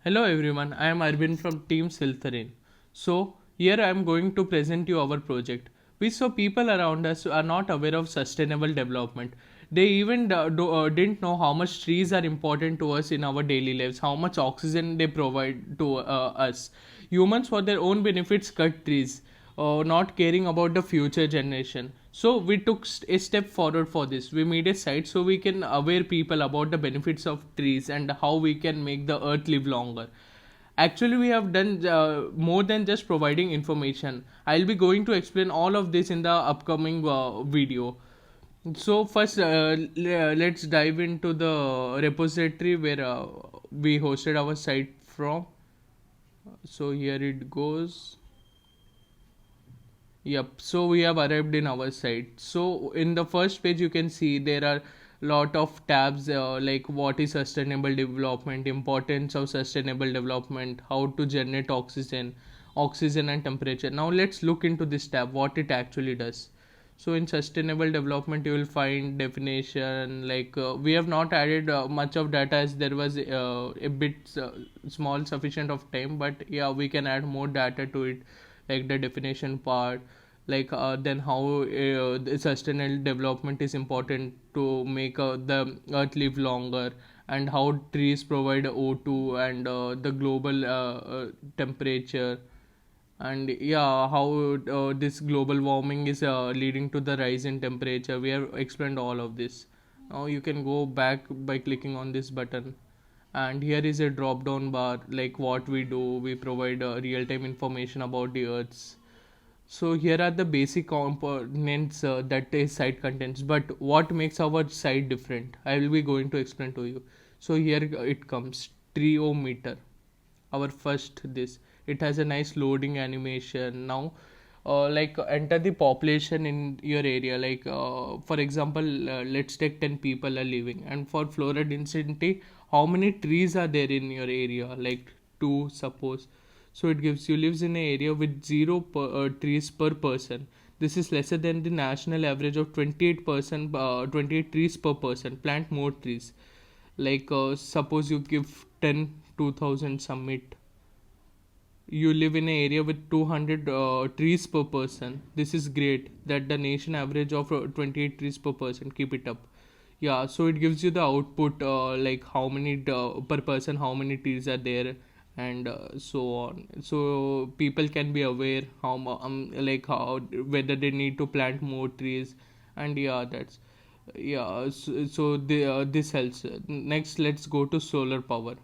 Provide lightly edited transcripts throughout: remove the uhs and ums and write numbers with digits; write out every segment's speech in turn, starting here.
Hello everyone, I am Arvind from Team Slytherin. So, here I am going to present you our project. We saw people around us are not aware of sustainable development. They even didn't know how much trees are important to us in our daily lives, how much oxygen they provide to us. Humans, for their own benefits, cut trees, not caring about the future generation. So we took a step forward for this. We made a site so we can aware people about the benefits of trees and how we can make the earth live longer. Actually, we have done more than just providing information. I'll be going to explain all of this in the upcoming video. So first, let's dive into the repository where we hosted our site from. So here it goes. Yep, so we have arrived in our site. So in the first page you can see there are lot of tabs like what is sustainable development, importance of sustainable development, how to generate oxygen and temperature. Now let's look into this tab what it actually does. So in sustainable development you will find definition like we have not added much of data as there was a bit small sufficient of time, but yeah, we can add more data to it, like the definition part, like then how the sustainable development is important to make the earth live longer, and how trees provide O2 and the global temperature, and yeah, how this global warming is leading to the rise in temperature. We have explained all of this. Now you can go back by clicking on this button, and here is a drop down bar like what we do. We provide real time information about the earth's. So here are the basic components that a site contains, but what makes our site different, I will be going to explain to you. So here it comes, triometer, our first this. It has a nice loading animation. Now like enter the population in your area, like for example let's take 10 people are living, and for flora density, how many trees are there in your area, like 2 suppose. So it gives you lives in an area with 0 trees per person. This is lesser than the national average of 28 trees per person. Plant more trees. Like suppose you give 10 2000 summit, you live in an area with 200 trees per person. This is great that the nation average of 28 trees per person. Keep it up. Yeah, so it gives you the output like how many per person, how many trees are there, and so on. So people can be aware like how whether they need to plant more trees, and yeah, that's yeah. This helps. Next, let's go to solar power.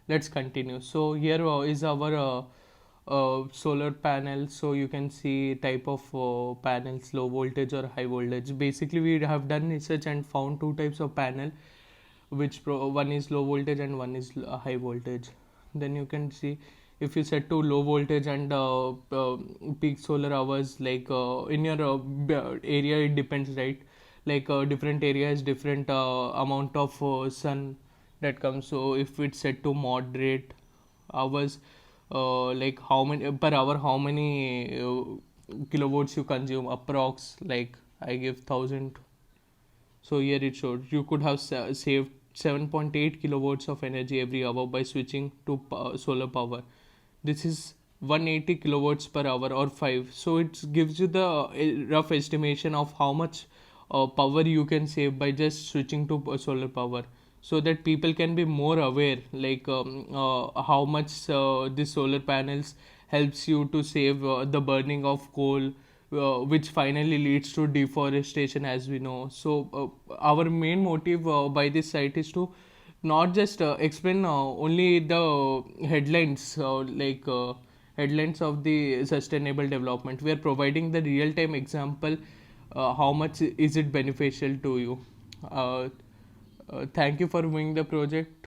Let's continue. So here is our solar panel. So you can see type of panels, low voltage or high voltage. Basically we have done research and found two types of panel, which one is low voltage and one is high voltage. Then you can see if you set to low voltage and peak solar hours, like in your area it depends, right? Like different area has different amount of sun that comes. So if it's set to moderate hours, like how many per hour, how many kilowatts you consume approx, like I give 1000. So here it showed you could have saved 7.8 kilowatts of energy every hour by switching to solar power. This is 180 kilowatts per hour or 5. So it gives you the rough estimation of how much power you can save by just switching to solar power, so that people can be more aware, like how much these solar panels helps you to save the burning of coal, which finally leads to deforestation, as we know. So our main motive by this site is to not just explain only the headlines, headlines of the sustainable development. We are providing the real time example, how much is it beneficial to you. Thank you for viewing the project.